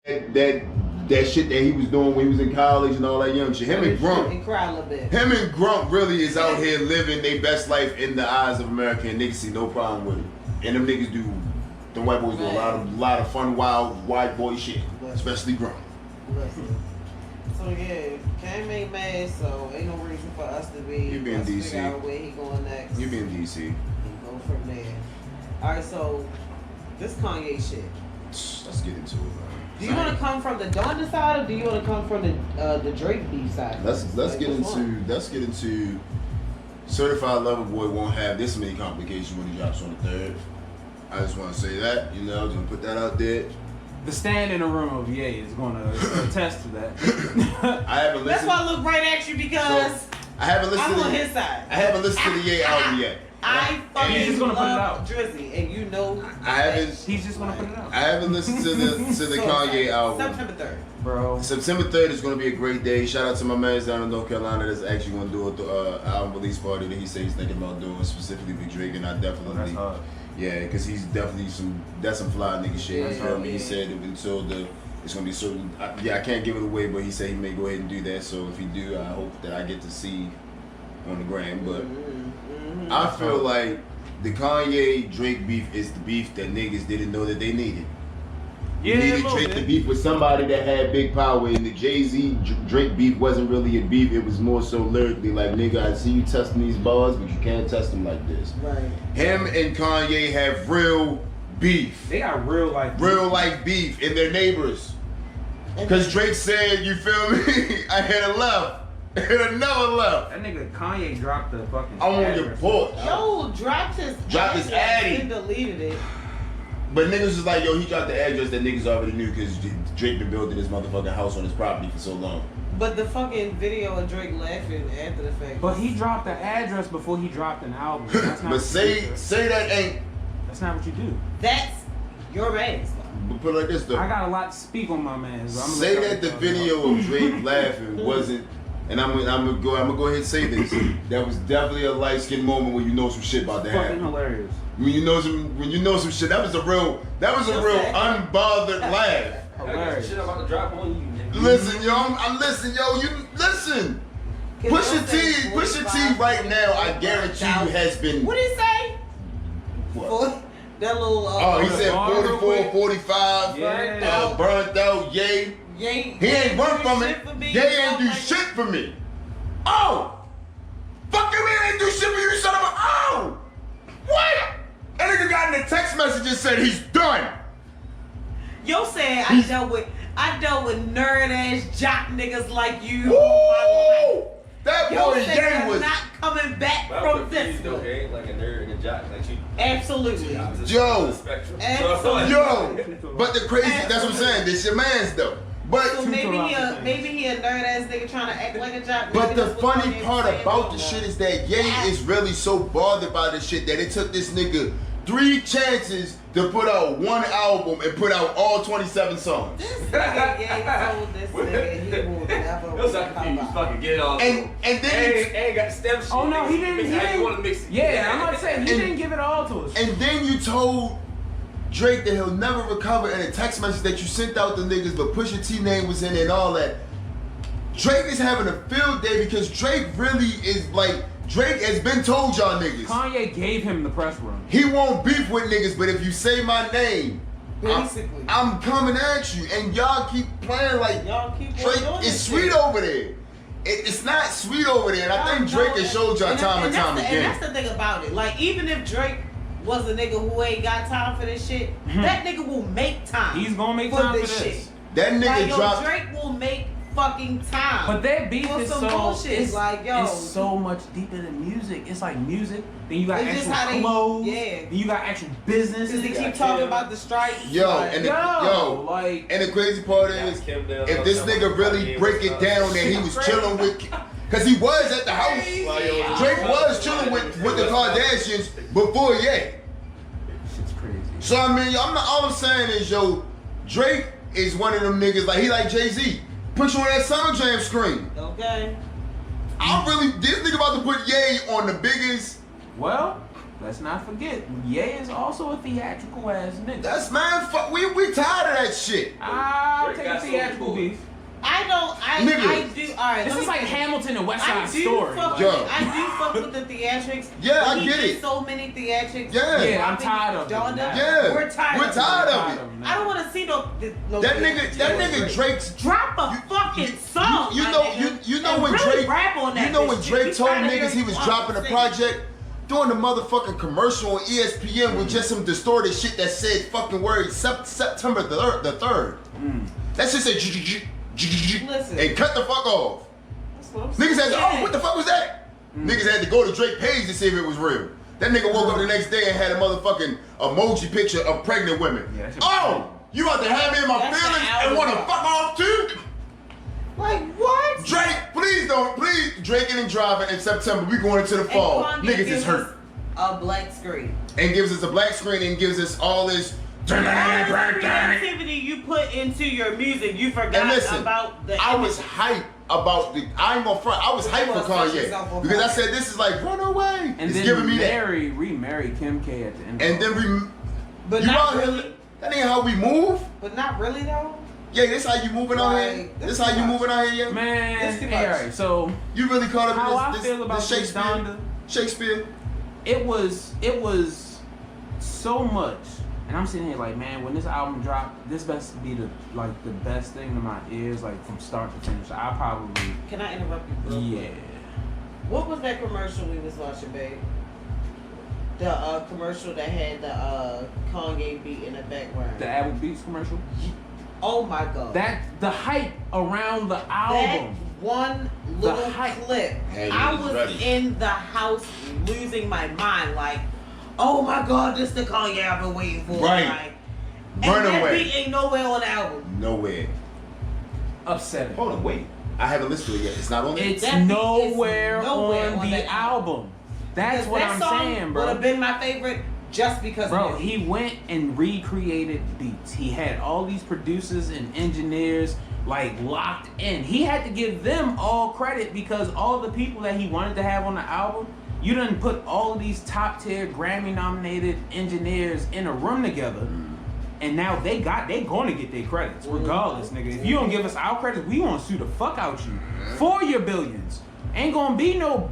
that shit that he was doing when he was in college and all that young shit. Him and Grump. And cry a little bit. Him and Grump really is out here living their best life in the eyes of America, and niggas see no problem with it. And them niggas do, them white boys do a lot of fun, wild, white boy shit, especially Grump. So yeah, Kane ain't mad, so ain't no reason for us to be. You be in DC. Figure out where he going next. You be in DC. And go from there. All right, so this Kanye shit. Let's get into it, man. Do you want to come from the Donda side, or do you want to come from the Drake beef side? Let's get into Certified Lover Boy won't have this many complications when he drops on the 3rd. I just want to say that, just gonna put that out there. The stand in the room of Ye is going to attest to that. I haven't listened. That's why I look right at you because I haven't listened I'm to on his side. I haven't listened to the Ye album yet. I fucking he's just gonna put it love out. Drizzy, and you know He's just gonna put it out. I haven't listened to the Kanye album. September 3rd. Bro. September 3rd is going to be a great day. Shout out to my man down in North Carolina that's actually going to do an album release party that he says he's thinking about doing specifically with Drake, and I definitely, that's hard. Yeah, because he's definitely some fly nigga shit. Yeah, You feel me? He said that until it's going to be certain. I can't give it away, but he said he may go ahead and do that. So if he do, I hope that I get to see on the gram. But I feel like the Kanye Drake beef is the beef that niggas didn't know that they needed. You needed Drake to beef with somebody that had big power, and the Jay-Z Drake beef wasn't really a beef. It was more so lyrically like, nigga, I see you testing these bars, but you can't test them like this. Right. Him and Kanye have real beef. They got real life beef in their neighbors. Because Drake said, you feel me? I hit a left. Hit another left. That nigga Kanye dropped the fucking. I'm on your porch. Yo, dropped his Addy. and deleted it. But niggas was like, yo, he dropped the address that niggas already knew because Drake been building his motherfucking house on his property for so long. But the fucking video of Drake laughing after the fact. But he dropped the address before he dropped an album. That's not But say that ain't. That's not what you do. That's your man's. But put it like this though. I got a lot to speak on my man. So say that the video of Drake laughing wasn't, and I'm gonna go ahead and say this. That was definitely a light skinned moment where you know some shit about to happen. Fucking hilarious. When you know some shit, that was a real unbothered laugh. Hilarious. Shit about to drop on you, nigga. Listen, yo, I'm listening, yo. You listen. Pusha T right now, I guarantee you has been. What did he say? What? That little. He said 44, 45. Yeah. Burnt out. Ye. He ain't run from it. Ye ain't do shit for me. Oh, fuck you! He ain't do shit for you, son of a. Oh, what? That nigga got in the text message and said he's done. Yo said I dealt with nerd ass jock niggas like you. Woo! That Yo boy said Ye was not coming back from this one. Okay, like a nerd and a jock, like you. Absolutely. Yo. Absolutely. Yo, but the crazy, that's what I'm saying. This your man's though. But So maybe he a nerd ass nigga trying to act like a jock. But Maybe the that's what funny Kanye's part saying about the no shit more. is that Ye is really so bothered by this shit that it took this nigga 3 chances to put out one album and put out all 27 songs. This nigga Ye told this nigga he will never come out. Fucking get it off. And then ain't got stem shit. Oh no, he didn't. You want to mix it? Yeah, I'm not saying he didn't give it all to us. and then you told Drake that he'll never recover in a text message that you sent out the niggas, but Pusha T name was in it and all that. Drake is having a field day because Drake really is like, Drake has been told y'all niggas. Kanye gave him the press run. He won't beef with niggas, but if you say my name, Basically. I'm coming at you. And y'all keep playing like Y'all keep Drake doing is this sweet shit. over there. It's not sweet over there. And I think Drake has showed y'all time and time And again. that's the thing about it. Like, even if Drake was a nigga who ain't got time for this shit, that nigga will make time. He's gonna make time for this. shit. That nigga Like, yo, dropped. Drake will make fucking time. But that beef For is some so bullshit, it's, like, yo. it's so much deeper than music. It's like music, then you got It's just how actual they- clothes, yeah. then you got actual business. Because they keep talking about the strikes. Yo, like, and like, and the crazy part is, if this nigga really break it down that he was chilling with, because he was at the house. Drake was chilling with the Kardashians before Ye. shit's crazy. So I mean, all I'm saying is, yo, Drake is one of them niggas like he like Jay-Z. Put you on that Summer Jam screen. Okay. This nigga about to put Ye on the biggest. Well, let's not forget, Ye is also a theatrical ass nigga. That's man. Fuck. We tired of that shit. I'll Drake take a got theatrical Soulja Boy. beef. I do. All right. This is like Hamilton and West I Side do Story. fuck. Yo. I do fuck with the theatrics. Yeah, but I he get did it. so many theatrics. Yeah. Yeah, I'm tired of Donda. it now. Yeah. We're tired. We're tired of it. I don't want to see no That nigga Drake's. drop a fucking song. You my know nigga, you know and when really Drake. rap on that You know when bitch. Drake You told tired of niggas he hearing was one dropping a thing. project. Doing the motherfucking commercial on ESPN with just some distorted shit that said fucking words September the 3rd. That shit said Listen. and cut the fuck off. That's what I'm Niggas had to, saying. oh, what the fuck was that? Niggas had to go to Drake page to see if it was real. That nigga woke up the next day and had a motherfucking emoji picture of pregnant women. Yeah, that shit Oh, you about to have me in my That's feelings the and want to album. fuck off too? Like what? Drake, please, Drake and driving in September. We going into the fall. And Kanye Niggas gives is hurt. us a black screen. And gives us a black screen and gives us all this. All the creativity you put into your music, you forgot And listen, about the. I was hyped about the. I ain't gonna front. I was hyped for Kanye because I said this is like Runaway. And It's then giving me that. remarry Kim K at the end. And then But you not out here- really. That ain't how we move. But not really though. Yeah, this how you moving out here. Right. This how you moving out here, yeah. Man, That's too hey, much. alright, so You really caught up how I in this feel about this this Shakespeare. Donda, Shakespeare. it was so much, and I'm sitting here like, man, when this album dropped, this best be the best thing to my ears, like from start to finish. I probably Can I interrupt you? Real quick? What was that commercial we was watching, babe? The commercial that had the Kanye beat in the background. the Apple Beats commercial. Oh my god. That the hype around the That album. one The little hype. clip. Hey, I he was was ready. in the house losing my mind, like, oh my god, this the Kanye I've been waiting for. Right. Like, and that Runaway. beat ain't nowhere on the album. Nowhere. Upsetting. Hold on, wait. I haven't listened to it yet. It's not on there. It's That beat is nowhere nowhere on on the that album. That's Because what that I'm song saying, would have bro. been my favorite just because Bro, of it. he went and recreated beats. He had all these producers and engineers like locked in. He had to give them all credit because all the people that he wanted to have on the album, you done put all of these top tier Grammy nominated engineers in a room together. And now they gonna get their credits regardless, nigga. If you don't give us our credits, we gonna sue the fuck out you for your billions. Ain't gonna be no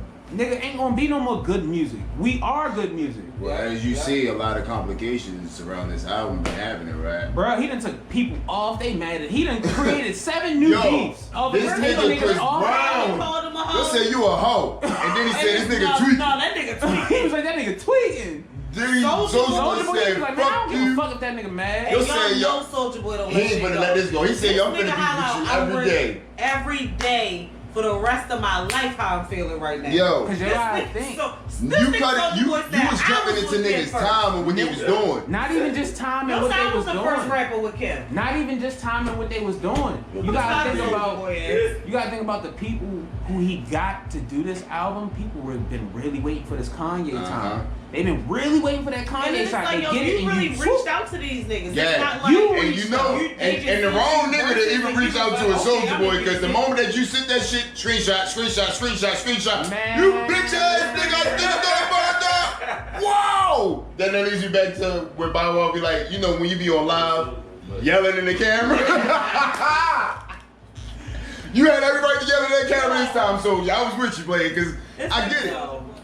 more good music. We are good music. Well, as you see, a lot of complications around this album been happening, right? Bro, he done took people off. They mad at. He done created 7 new Yo, beefs. Of this his nigga niggas Chris off. Brown. Called him a You hoe. said you a hoe, and then he said this nigga no, tweet. No, that nigga He tweeted. was like, that nigga tweeting. Then Soulja Soulja Soulja Boy Boy was said, like, man, I fuck don't give a you. fuck if that nigga mad. Yo, And say, y'all yo, know Soulja Boy don't He let ain't shit gonna go. let this go. He said, yo, I'm This finna nigga be with you holla every day. Every day for the rest of my life how I'm feeling right now. Yo, Cause you gotta think. you cut it. You was jumping into niggas' time and what they was doing. Not even just timing Yo, what they I was was the first doing. rapper with Kim. Not even just timing what they was doing. You gotta think about the people who he got to do this album. People have been really waiting for this Kanye time. They've been really waiting for that And Kanye it's shot. like, They yo, get it you and really you reached out to these niggas. Yeah, It's not like and you know, and the wrong nigga to even reach out to a Soulja Boy, because the moment that you sit that shit, screenshot, Man. you bitch ass nigga, I did that. Wow! Then that leads you back to where Bow Wow be like, you know, when you be on live, yelling in the camera. You had every right to yell in that camera this time, so I was with you, playing, because I get it.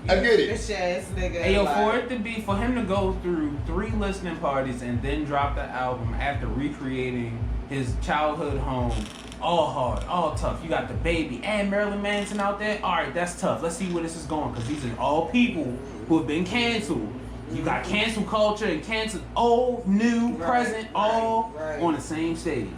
I get it. Bitch ass nigga. Hey yo, like, for him to go through 3 listening parties and then drop the album after recreating his childhood home, all hard, all tough. You got the baby and Marilyn Manson out there. All right, that's tough. Let's see where this is going, because these are all people who have been canceled. You got cancel culture and cancel old, new, present, all on the same stage.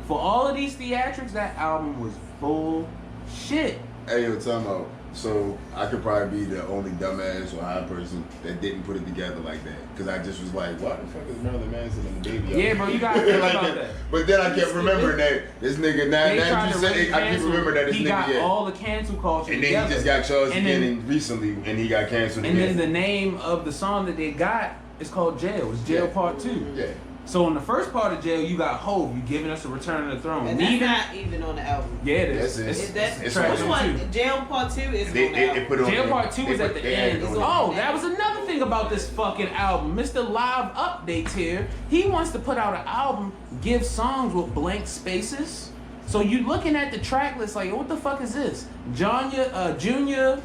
For all of these theatrics, that album was full shit. Hey, yo, time out. So I could probably be the only dumbass or high person that didn't put it together like that. Because I just was like, why the fuck is Marilyn Manson and the baby? Yeah, bro, you gotta think like about that. But then I kept remembering that this nigga, now They that tried you to said it, I keep cancel. remembering that this He nigga, got yeah. all the cancel culture And then together. he just got charged And again then- recently, and he got canceled And again. then the name of the song that they got is called Jail. It's Jail Yeah. Part 2. Yeah. So in the first part of Jail, you got Hove. You giving us a Return of the Throne. And that's not even on the album. Yeah, it is. It's track which two. one? Jail Part 2 is on the album. put it on Jail there. Part 2 is at the end. Oh, that was another thing about this fucking album. Mr. Live Updates here. He wants to put out an album, give songs with blank spaces. So you looking at the track list like, what the fuck is this? Junior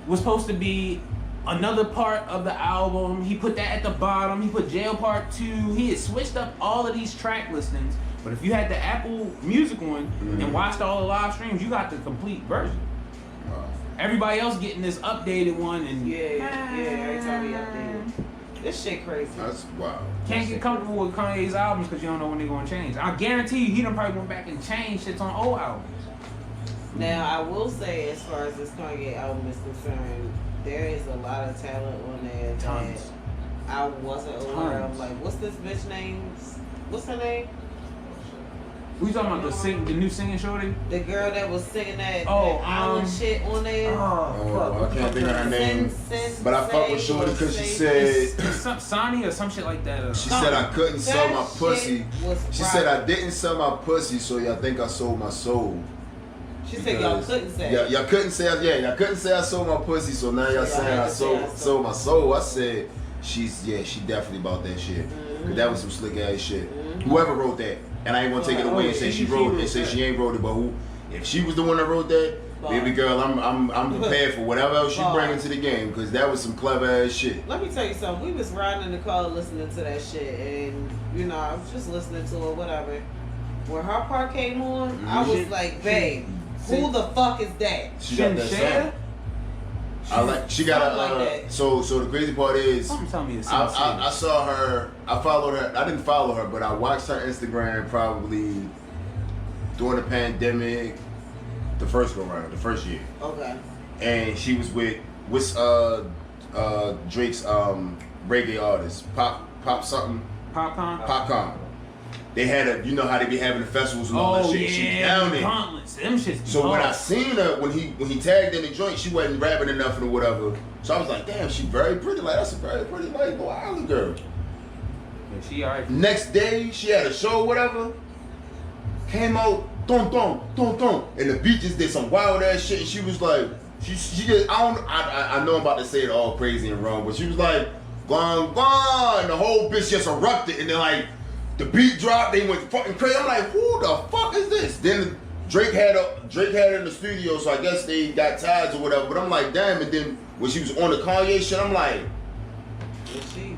was supposed to be another part of the album. He put that at the bottom. He put Jail Part 2. He had switched up all of these track listings. But if you had the Apple Music one and watched all the live streams, you got the complete version. Everybody else getting this updated one and every time we update it. This shit crazy. That's wild. Can't get comfortable with Kanye's albums because you don't know when they're gonna change. I guarantee you, he done probably went back and changed shit on old albums. Now I will say, as far as this Kanye album is concerned, there is a lot of talent on there that I wasn't aware of. Like, what's this bitch name? What's her name? We talking about the new singing shorty? The girl that was singing that island shit on there. I can't think of her name. But I fuck with Shorty because she said it's some Sonny or some shit like that. She said I couldn't sell my pussy. She said I didn't sell my pussy, so y'all think I sold my soul. She said y'all couldn't say. Y'all couldn't say y'all couldn't say I sold my pussy, so now y'all saying I sold my soul. I said she definitely about that shit. Cause that was some slick ass shit. Whoever wrote that, and I ain't gonna take it away and say she wrote it and say she ain't wrote it, but if she was the one that wrote that, baby girl, I'm prepared for whatever else she bring into the game, because that was some clever ass shit. Let me tell you something. We was riding in the car listening to that shit, and I was just listening to it, whatever. When her part came on, I was like, babe, who the fuck is that? She got that song. She got a so the crazy part is I saw her, I followed her, I didn't follow her, but I watched her Instagram probably during the pandemic, the first go round, the first year. Okay. And she was with Drake's reggae artist, Pop something. Popcorn. They had you know how they be having the festivals and all that shit. She was down there. Gauntlets. Them shits so when I seen her, when he tagged in the joint, she wasn't rapping enough or whatever. So I was like, damn, she very pretty. Like, that's a very pretty, like, little island girl. Yeah, she alright. Next day, she had a show, whatever. Came out, thump, and the beat just did some wild ass shit. And she was like, she just, I know I'm about to say it all crazy and wrong, but she was like, gone, and the whole bitch just erupted, and then like, the beat dropped, they went fucking crazy. I'm like, who the fuck is this? Then Drake had it in the studio, so I guess they got ties or whatever. But I'm like, damn. And then when she was on the Kanye shit, I'm like,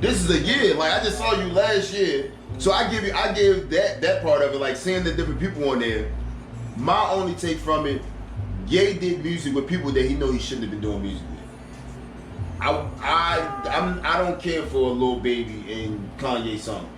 this is a year. Like, I just saw you last year, so I give that part of it, like seeing the different people on there. My only take from it, Ye did music with people that he know he shouldn't have been doing music with. I don't care for a Lil Baby and Kanye song.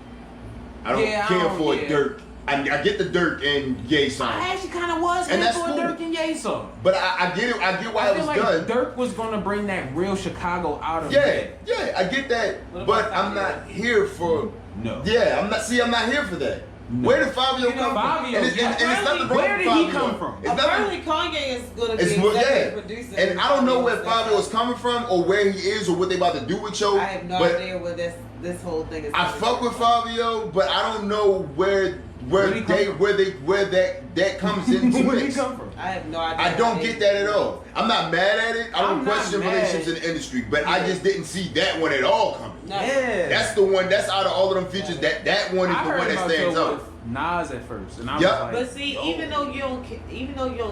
I don't care for a Dirk. I get the Dirk and Ye song. I actually kind of was here for a Dirk and Ye song. But I get it. I get why it was done. Dirk was gonna bring that real Chicago out of it. Yeah, I get that. But I'm not here for. No. Yeah, I'm not here for that. No. Where did Fabio come from? And it's nothing wrong where did he come from? Apparently Kanye is going to be executive producer. And I don't know where Fabio is coming from or where he is or what they about to do with Cho. I have no idea where this whole thing is. I fuck with Fabio, but I don't know where that comes into where did he come from? I have no idea. I don't get that at all. I'm not mad at it. I don't question relationships in the industry, but I just didn't see that one at all coming. Yeah. That's the one. That's out of all of them features. That one is the one that stands out. Nas at first, and I was like, but see, even though you don't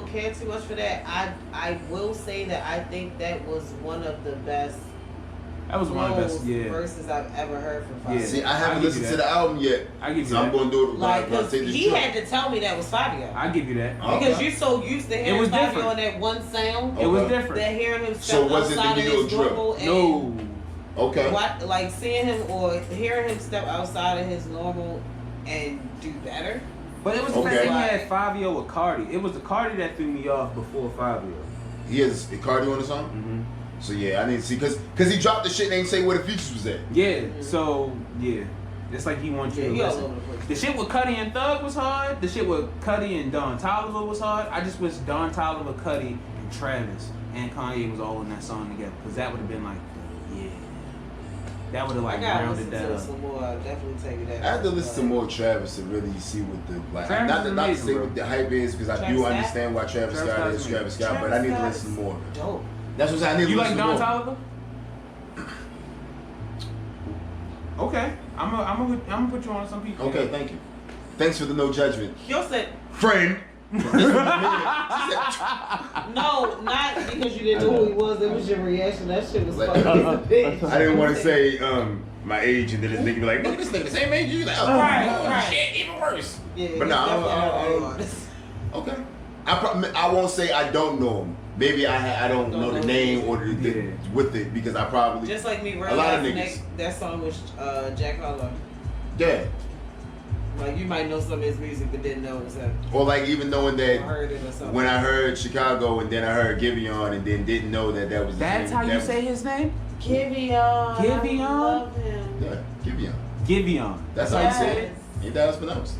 care too much for that, I will say that I think that was one of the best. That was one of the best verses I've ever heard from Fabio. Yeah. See, I haven't listened to the album yet. I give you so that. I'm going to do it. Like, because he had to tell me that was Fabio. I give you that. Because you're so used to hearing Fabio on that one sound. It was different. That hearing him step outside of his normal. No. Okay. Like seeing him or hearing him step outside of his normal and do better. But it was the fact that he had Fabio with Cardi. It was the Cardi that threw me off before Fabio. He has Cardi on the song? Mm-hmm. So yeah, I didn't see, cause he dropped the shit and ain't say where the features was at. Yeah, so yeah. It's like he wants you to listen. The shit with Cudi and Thug was hard. The shit with Cudi and Don Toliver was hard. I just wish Don Toliver, Cudi, and Travis and Kanye was all in that song together. Cause that would have been like, yeah. That would have I like gotta rounded listen to that up. some more. I'll definitely take it. I have to listen to more Travis to really see what the like. Travis Not is to amazing, say bro. what the hype is because I Travis do Scott? understand why Travis Travis Scott Scott is is Travis Scott, but I need to listen more. Dope. That's what I need to You like listen Don more. Toliver? Okay, I'm gonna put you on some people. Okay, thank you. Thanks for the no judgment, Yo said friend. no, not because you didn't know who he was. It was your reaction. That shit was fucking bitch. I didn't want to say my age and then this nigga be like, nigga, this nigga the same age you. Like, oh, Right. shit, even worse. Yeah, But no, I okay. I won't say I don't know him. Maybe I don't know the name or the with it because I probably just like me. A lot of niggas. That song was Jack Harlow. Yeah. Like you might know some of his music, but didn't know it was him. Or like even knowing Or that heard it or something. when I heard Chicago and then I heard Giveon and then didn't know that was the That's same, how you say his name? Giveon. Giveon? I love him. Yeah, Giveon. Giveon. That's how you say it. Ain't that how it's pronounced?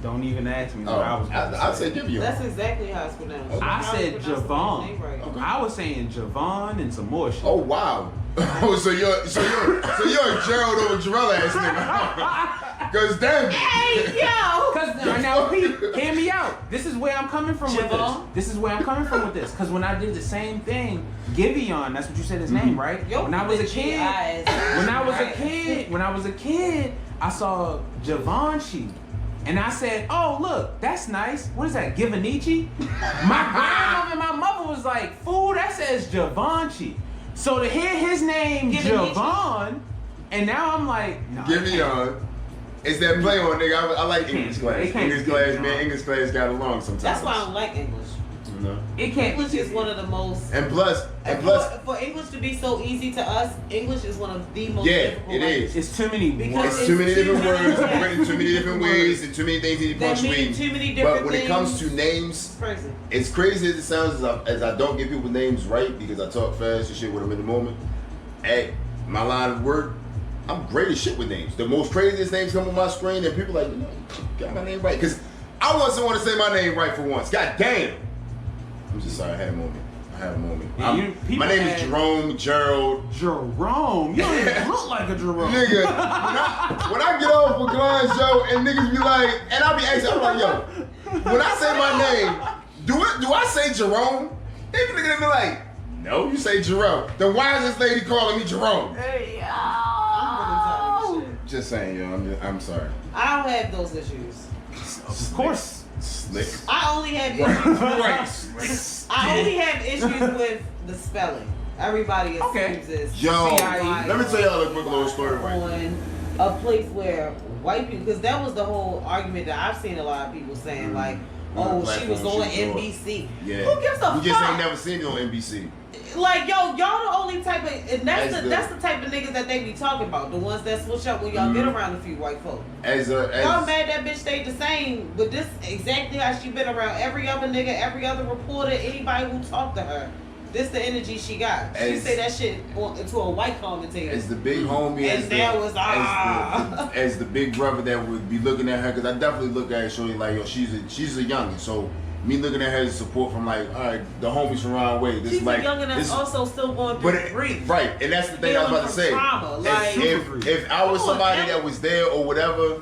Don't even ask me what Oh, I was about to I'd say Giveon. That's exactly how it's pronounced. Okay. I How said you pronounce Javon. his name right. Okay. I was saying Javon and some more shit. Oh wow. Oh, so you're a Gerald or Jarrell ass nigga. Cause damn. Hey yo. Cause now, Pete, hear me out. This is where I'm coming from with this. Javon? This is where I'm coming from with this. Cause when I did the same thing, Giveon, that's what you said his name, right? Yo, when I was a the kid, GIs. when I was a Right. kid, I saw Givenchy. And I said, oh, look, that's nice. What is that, Givenchy? My grandmother and my mother was like, fool, that says Givenchy. So to hear his name, Givenchy? Javon, and now I'm like, no, Giveon. It's that play on nigga. I like English class. They can't English speak class, Giveon. man. English class got along sometimes. That's why I don't like English. You know? it can't. English is one of the most. And plus, For English to be so easy to us, English is one of the most yeah, difficult. it is. It's too many Because words. It's too many different words, Yeah. written too many different ways, and too many things need to That mean punctuate. too many different But when it comes to things. names, Crazy. it's crazy as it sounds as I don't get people's names right because I talk fast and shit with them in the moment. At my line of work, I'm great as shit with names. The most craziest names come on my screen and people like, you got my name right. Because I want someone to say my name right for once. God damn. I'm just sorry, I had a moment. Yeah, My name is Jerome Gerald. Jerome. You don't even look like a Jerome. Nigga, when I get off with Glon show and niggas be like, and I be asking, I'm like, yo, when I say my name, do I say Jerome? They be looking at me like, no, you say Jerome. Then why is this lady calling me Jerome? Hey, yo. I'm really tired of shit. Just saying, yo, I'm sorry. I don't have those issues. Of course. Slick. I only have issues. Right, slick. I only have issues with the spelling. Everybody assumes Okay. it's Yo, C-I-E let me tell y'all a quick little story right now. on a place where white people, because that was the whole argument that I've seen a lot of people saying, like, oh, she was on NBC. Yeah. Who gives a You just fuck? ain't never seen it on NBC. Like, yo, y'all the only type of, and that's As the type of niggas that they be talking about. The ones that switch up when y'all get around a few white folk. Y'all mad that bitch stayed the same, but this exactly how she been around every other nigga, every other reporter, anybody who talked to her. This the energy she got. She say that shit to a white commentator. As the big homie, And there was, as the big brother that would be looking at her, because I definitely look at her, showing like, yo, she's a youngin', so me looking at her as support from like, all right, the homies from around way. This She's is like, a youngin' that's also still going through grief. Right, and that's the thing I was about to say. Trauma, like, If I was somebody that was there or whatever,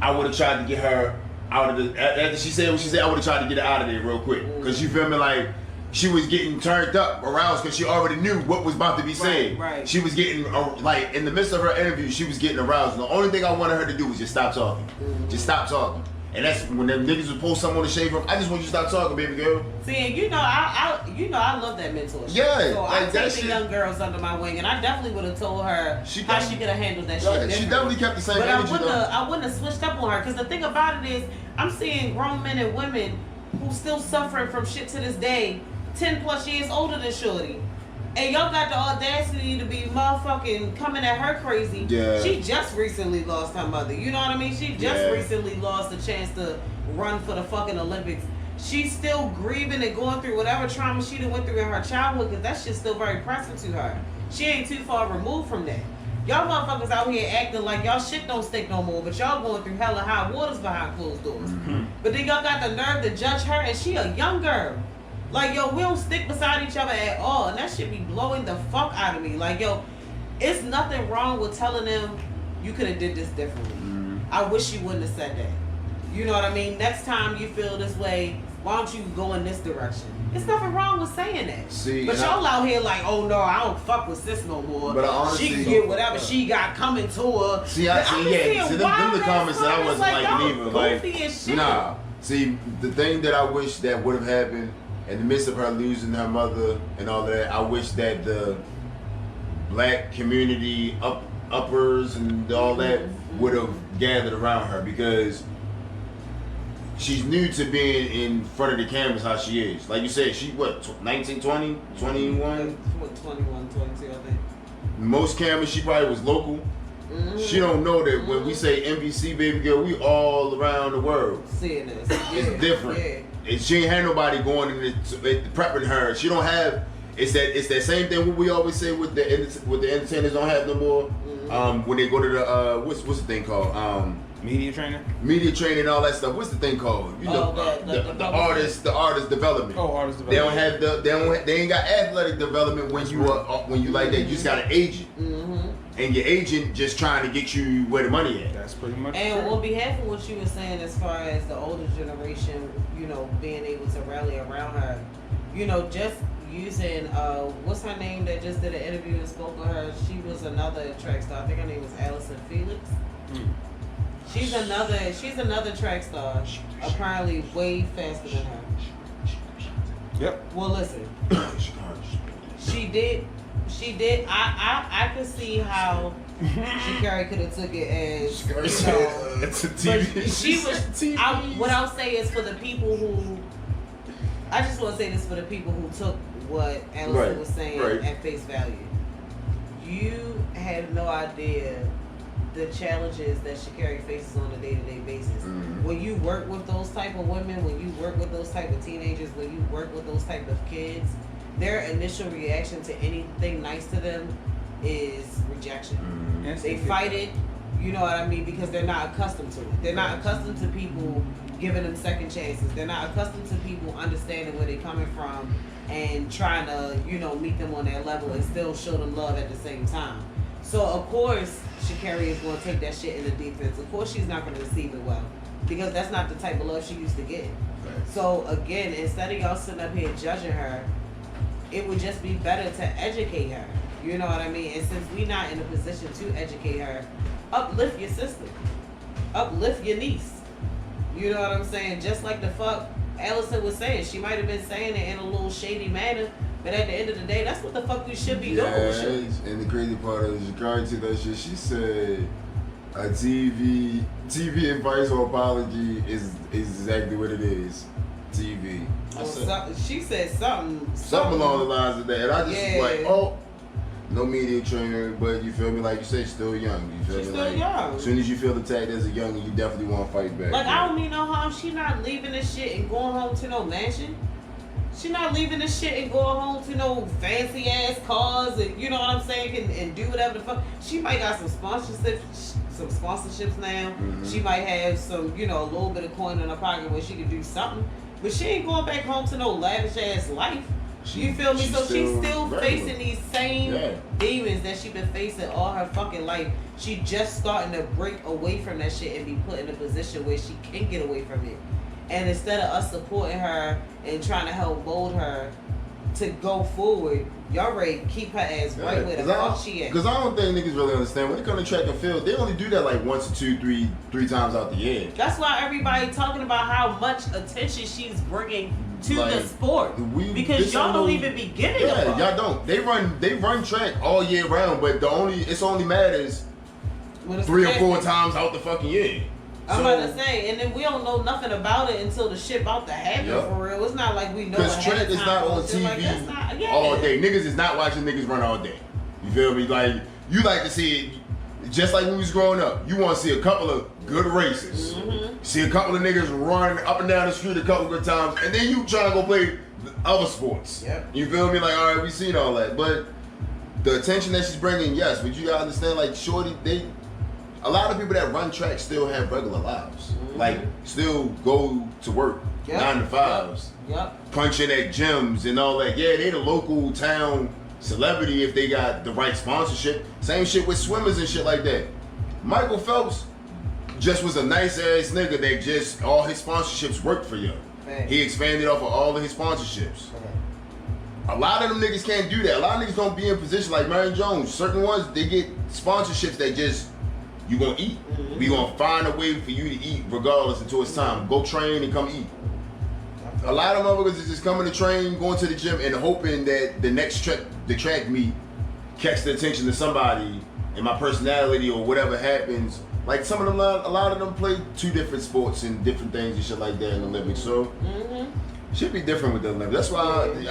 I would have tried to get her out of the. After she said what she said, I would have tried to get her out of there real quick, because you feel me, like. She was getting turned up, aroused, because she already knew what was about to be said. Right. She was getting, like, in the midst of her interview, she was getting aroused. And the only thing I wanted her to do was just stop talking. Just stop talking. And that's when them niggas would post something on the shade room. I just want you to stop talking, baby girl. See, and I love that mentorship. Yeah, So like I that take the shit- young girls under my wing, and I definitely would have told her how she could have handled that shit. Right, she differently. definitely kept the same But energy, though. I wouldn't have switched up on her, because the thing about it is, I'm seeing grown men and women who still suffering from shit to this day, 10 plus years older than Shorty. And y'all got the audacity to be motherfucking coming at her crazy. Yeah. She just recently lost her mother. You know what I mean? She just recently lost the chance to run for the fucking Olympics. She's still grieving and going through whatever trauma she done went through in her childhood, because that shit's still very present to her. She ain't too far removed from that. Y'all motherfuckers out here acting like y'all shit don't stink no more, but y'all going through hella high waters behind closed doors. But then y'all got the nerve to judge her, and she a young girl. Like, yo, we don't stick beside each other at all. And that shit be blowing the fuck out of me. Like, yo, it's nothing wrong with telling them you could have did this differently. I wish you wouldn't have said that. You know what I mean? Next time you feel this way, why don't you go in this direction? There's nothing wrong with saying that. See, but y'all out here like, oh no, I don't fuck with sis no more. But honestly, she can get whatever she got coming to her. See, them the comments that I wasn't liking either. Like, nah. See, the thing that I wish that would have happened in the midst of her losing her mother and all that, I wish that the black community uppers and all that would have gathered around her, because she's new to being in front of the cameras how she is. Like you said, she what, 19, 20, 21? 21, 22, I think. Most cameras, she probably was local. She don't know that when we say NBC baby girl, we all around the world. Seeing this. It's different. And she ain't had nobody going in it, prepping her. She don't have. It's that same thing what we always say with the entertainers don't have no more. When they go to the what's the thing called? Media training and all that stuff. What's the thing called? You know, the artist development. Oh, artist development. They ain't got athletic development when you like that. You just got an agent, and your agent just trying to get you where the money at. That's pretty much. And on behalf of what you were saying, as far as the older generation, you know, being able to rally around her, you know, just using what's her name that just did an interview and spoke with her. She was another track star. I think her name was Allison Felix. She's another track star, apparently way faster than her. Yep. Well, listen, she did. I could see how Sha'Carri could have took it as, you know, it's a TV. But she was. What I'll say is for the people who. I just want to say this for the people who took what Allison was saying at face value. You have no idea the challenges that Sha'Carri faces on a day-to-day basis. When you work with those type of women, when you work with those type of teenagers, when you work with those type of kids, their initial reaction to anything nice to them is rejection. They fight it, you know what I mean, because they're not accustomed to it. They're not accustomed to people giving them second chances. They're not accustomed to people understanding where they're coming from and trying to, you know, meet them on their level and still show them love at the same time. So of course Sha'Carri is going to take that shit in the defense. Of course she's not going to receive it well, because that's not the type of love she used to get. So again, instead of y'all sitting up here judging her, it would just be better to educate her. You know what I mean? And since we not in a position to educate her, uplift your sister. Uplift your niece. You know what I'm saying? Just like the fuck Allison was saying. She might have been saying it in a little shady manner, but at the end of the day, that's what the fuck we should be doing. And the crazy part is, Sha'Carri took that shit. She said a TV advice or apology is exactly what it is. TV. She said something along the lines of that. And I just was like, oh, no media trainer, but you feel me? Like you say, still young. You feel me? Still like, young. As soon as you feel attacked as a young, you definitely want to fight back. Like, I don't mean no harm. She not leaving this shit and going home to no mansion. She not leaving this shit and going home to no fancy ass cars and, you know what I'm saying, and do whatever the fuck. She might got some sponsorships now. She might have some, you know, a little bit of coin in her pocket where she could do something. But she ain't going back home to no lavish ass life. You feel me? So she's still facing these same demons that she's been facing all her fucking life. She just starting to break away from that shit and be put in a position where she can get away from it. And instead of us supporting her and trying to help mold her to go forward, y'all ready to keep her ass right where the fuck she at. Because I don't think niggas really understand when it comes to track and field, they only do that like once or two, three times out the year. That's why everybody talking about how much attention she's bringing to the sport, because y'all don't even be giving a fuck. Y'all don't. They run track all year round, but it's only matters 3 or 4 times out the fucking year. I'm about to say, and then we don't know nothing about it until the shit about to happen for real. It's not like we know. Because track is not on TV all day. Niggas is not watching niggas run all day. You feel me? Like, you like to see it. Just like when we was growing up, you want to see a couple of good races. See a couple of niggas run up and down the street a couple of good times, and then you try to go play other sports. You feel me? Like, all right, we seen all that, but the attention that she's bringing, yes, but you gotta understand, like, shorty, a lot of people that run track still have regular lives. Like, still go to work 9 to 5s, punch in at gyms and all that. Yeah, they the local town celebrity if they got the right sponsorship. Same shit with swimmers and shit like that. Michael Phelps just was a nice ass nigga that just all his sponsorships worked for you. Right. He expanded off of all of his sponsorships. A lot of them niggas can't do that. A lot of niggas don't be in position like Mary Jones. Certain ones, they get sponsorships that just, you gonna eat. Mm-hmm. We gonna find a way for you to eat regardless until it's time. Go train and come eat. A lot of motherfuckers is just coming to train, going to the gym, and hoping that the next track meet catch the attention of somebody and my personality or whatever happens. Like some of them, a lot of them play 2 different sports and different things and shit like that in the Olympics. So should be different with the Olympics. That's why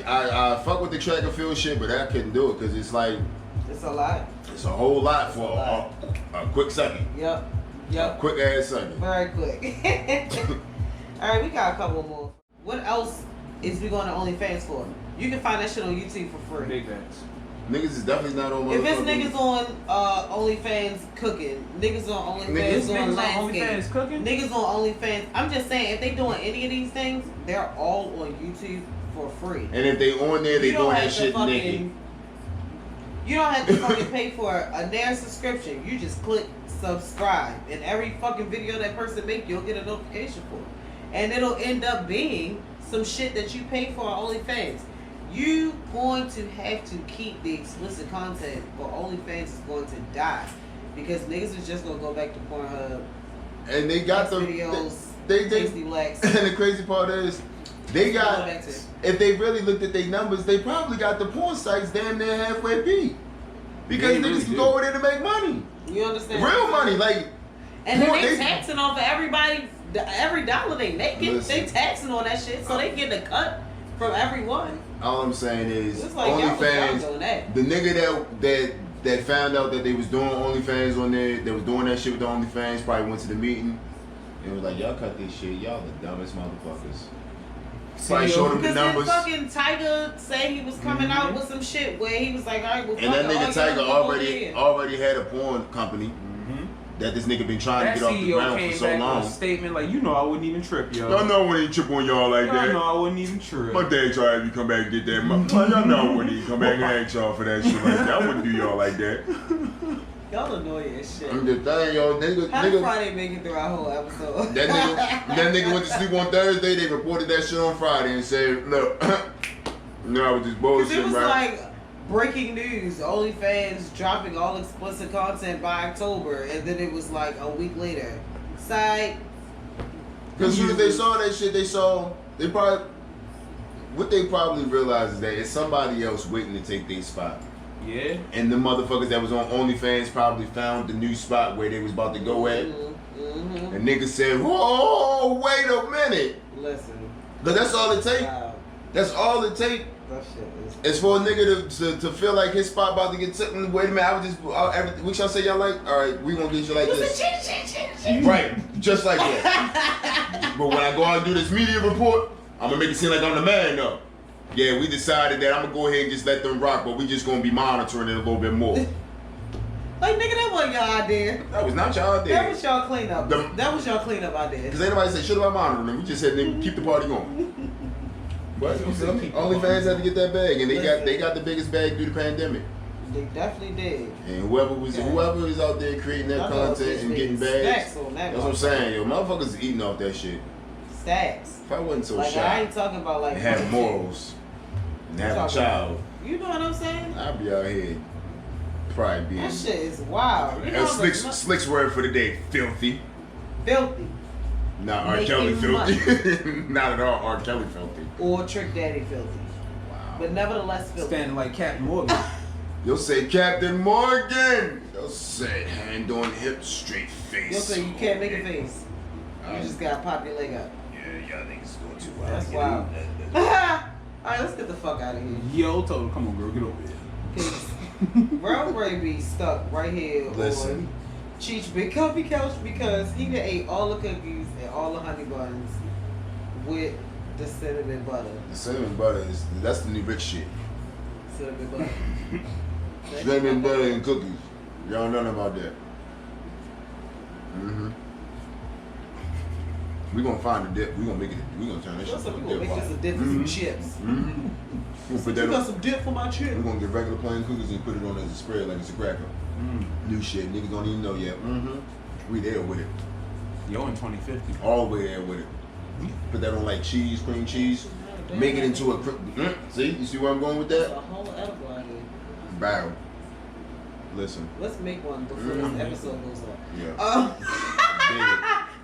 I fuck with the track and field shit, but I couldn't do it because it's like it's a lot. It's a whole lot for a quick second. Yep. A quick ass second. Very quick. All right, we got a couple more. What else is we going to OnlyFans for? You can find that shit on YouTube for free. Big facts. Niggas is definitely not on. If it's niggas on OnlyFans cooking, niggas on OnlyFans doing landscape, niggas on OnlyFans. I'm just saying, if they doing any of these things, they're all on YouTube for free. And if they on there, they doing that shit naked. You don't have to fucking pay for a Nair subscription. You just click subscribe, and every fucking video that person make, you'll get a notification for. And it'll end up being some shit that you pay for on OnlyFans. You going to have to keep the explicit content, or OnlyFans is going to die because niggas is just gonna go back to Pornhub. And they got the videos. They Tasty Blacks. And the crazy part is, they got. If they really looked at their numbers, they probably got the porn sites damn near halfway beat because niggas really can go over there to make money. You understand? Real money, like. And then they taxing off of everybody. Every dollar they making, they taxing on that shit, so they get a cut from everyone. All I'm saying is, like OnlyFans, the nigga that found out that they was doing OnlyFans on there, that was doing that shit with the OnlyFans, probably went to the meeting and was like, y'all cut this shit, y'all the dumbest motherfuckers. Probably showed him the numbers. Because fucking Tiger said he was coming out with some shit where he was like, all right, well, and that nigga Tiger already had a porn company. That this nigga been trying to get off the ground for so long. A statement like, you know, I wouldn't even trip, yo. Y'all know I wouldn't even trip on y'all like that. Y'all know I wouldn't even trip. My dad tried to come back and get that. Y'all know I wouldn't even come back and ask y'all for that shit like that. I wouldn't do y'all like that. Y'all annoying as shit. I'm just saying, yo, nigga. Friday make it through our whole episode. That nigga went to sleep on Thursday. They reported that shit on Friday and said, look, no, I was just bullshit, it was right? like breaking news, OnlyFans dropping all explicit content by October, and then it was like a week later. Side. Because as soon as they saw that shit, what they probably realized is that it's somebody else waiting to take their spot. Yeah. And the motherfuckers that was on OnlyFans probably found the new spot where they was about to go at. And niggas said, whoa, wait a minute. Listen. But that's all it take. Wow. That's all it take. That shit is. It's for a nigga to feel like his spot about to get taken. Wait a minute, what y'all say y'all like? All right, we gonna get you like this. Right, just like that. But when I go out and do this media report, I'm gonna make it seem like I'm the man though. Yeah, we decided that I'm gonna go ahead and just let them rock, but we just gonna be monitoring it a little bit more. Like, nigga, that wasn't your idea. That was not your idea. That was y'all cleanup. That was y'all cleanup idea. Because ain't nobody said shit about monitoring them. We just said, nigga, keep the party going. But OnlyFans had to get that bag, and they got the biggest bag through the pandemic. They definitely did. And whoever was out there creating that content and getting bags, that's what I'm saying, yo. Motherfuckers eating off that shit. Stacks. If I wasn't so like, shy, I ain't talking about like and have morals, and have a child. You know what I'm saying? I'd be out here probably being. That shit is wild. You know Slick's word for the day: filthy. Filthy. Not R. Kelly filthy. Not at all R. Kelly filthy. Or Trick Daddy filthy. Wow. But nevertheless filthy. Standing like Captain Morgan. You'll say Captain Morgan. You'll say hand on hip, straight face. You'll say you can't make a face. You just gotta pop your leg up. Yeah, y'all niggas going too wild. That's wild. Alright, let's get the fuck out of here. Yo, Toto, come on, girl, get over here. Peace. Bro Ray be stuck right here on Cheech Big Comfy Couch because he done ate all the cookies and all the honey buns with the cinnamon butter. The cinnamon butter that's the new rich shit. Cinnamon butter. Cinnamon butter and cookies. Y'all know nothing about that. We gonna find a dip. We gonna make it. We gonna turn this shit So to we a gonna dip. make this a dip for some chips. Mm-hmm. We'll put You that got on. some dip for my chip. We're gonna get regular plain cookies and put it on as a spread like it's a cracker. New shit. Niggas don't even know yet. We there with it. Yo, in 2050. All the way there with it. Put that on like cheese, cream cheese. Make it into a. See? You see where I'm going with That's that? a whole edible idea. Barrel. Listen. Let's make one before this episode goes up. Yeah.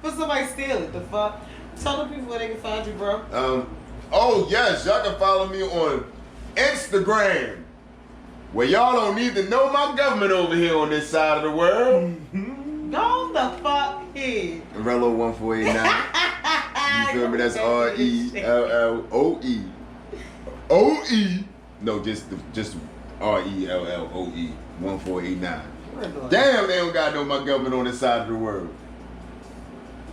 But somebody steal it. The fuck? Tell the people where they can find you, bro. Oh yes, y'all can follow me on Instagram, where y'all don't need to know my government over here on this side of the world. Go the fuck here. Rello1489. You feel me? That's RELLOE. OE. No, just RELLOE 1489. Damn, they don't gotta know my government on this side of the world.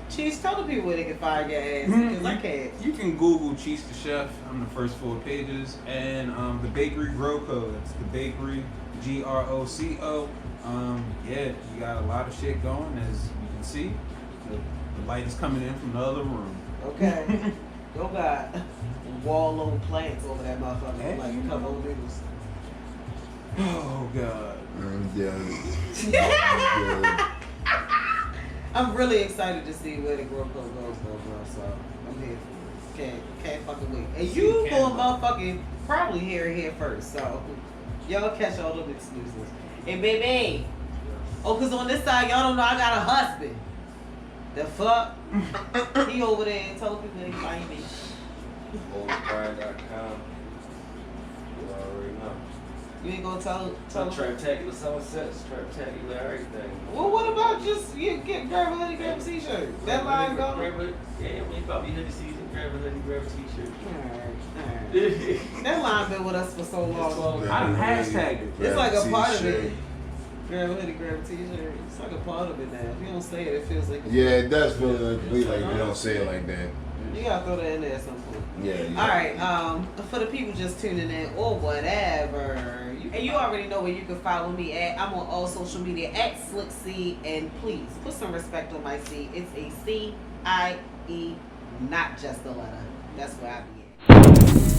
Cheese, tell the people where they can find your ass, because I can't. You can Google Cheese the Chef on the first 4 pages, and the Bakery Grow Code. It's the Bakery GROCO. Yeah, you got a lot of shit going, as you can see. The light is coming in from the other room. Okay. Yo got wall-on plants over that motherfucker, Hey, like you a couple know. of noodles. Oh God. I'm really excited to see where the grow code goes, though, bro. So I'm here for it. Can't fucking wait. And you going motherfucking probably hear it here first. So y'all catch all them excuses. And baby, oh, cause on this side y'all don't know I got a husband. The fuck? He over there and told people they find me. Oldpride.com. You already know. You ain't gonna tell Traptacular Somerset, Traptacular everything. Well, what about just you get grab a hoodie, grab a t-shirt? That line go. Yeah, we probably hoodie season, grab a hoodie, grab a t-shirt. Alright. That line been with us for so long. I done hashtagged it. It's like a part of it. Grab a hoodie, grab a t-shirt. It's like a part of it now. If you don't say it, it feels like. Yeah, it does feel like we don't say it like that. You gotta throw that in there at some point. Yeah. All right. For the people just tuning in or whatever, and you already know where you can follow me at. I'm on all social media at SlickC, and please put some respect on my C. It's a CIE, not just a letter. That's where I be at.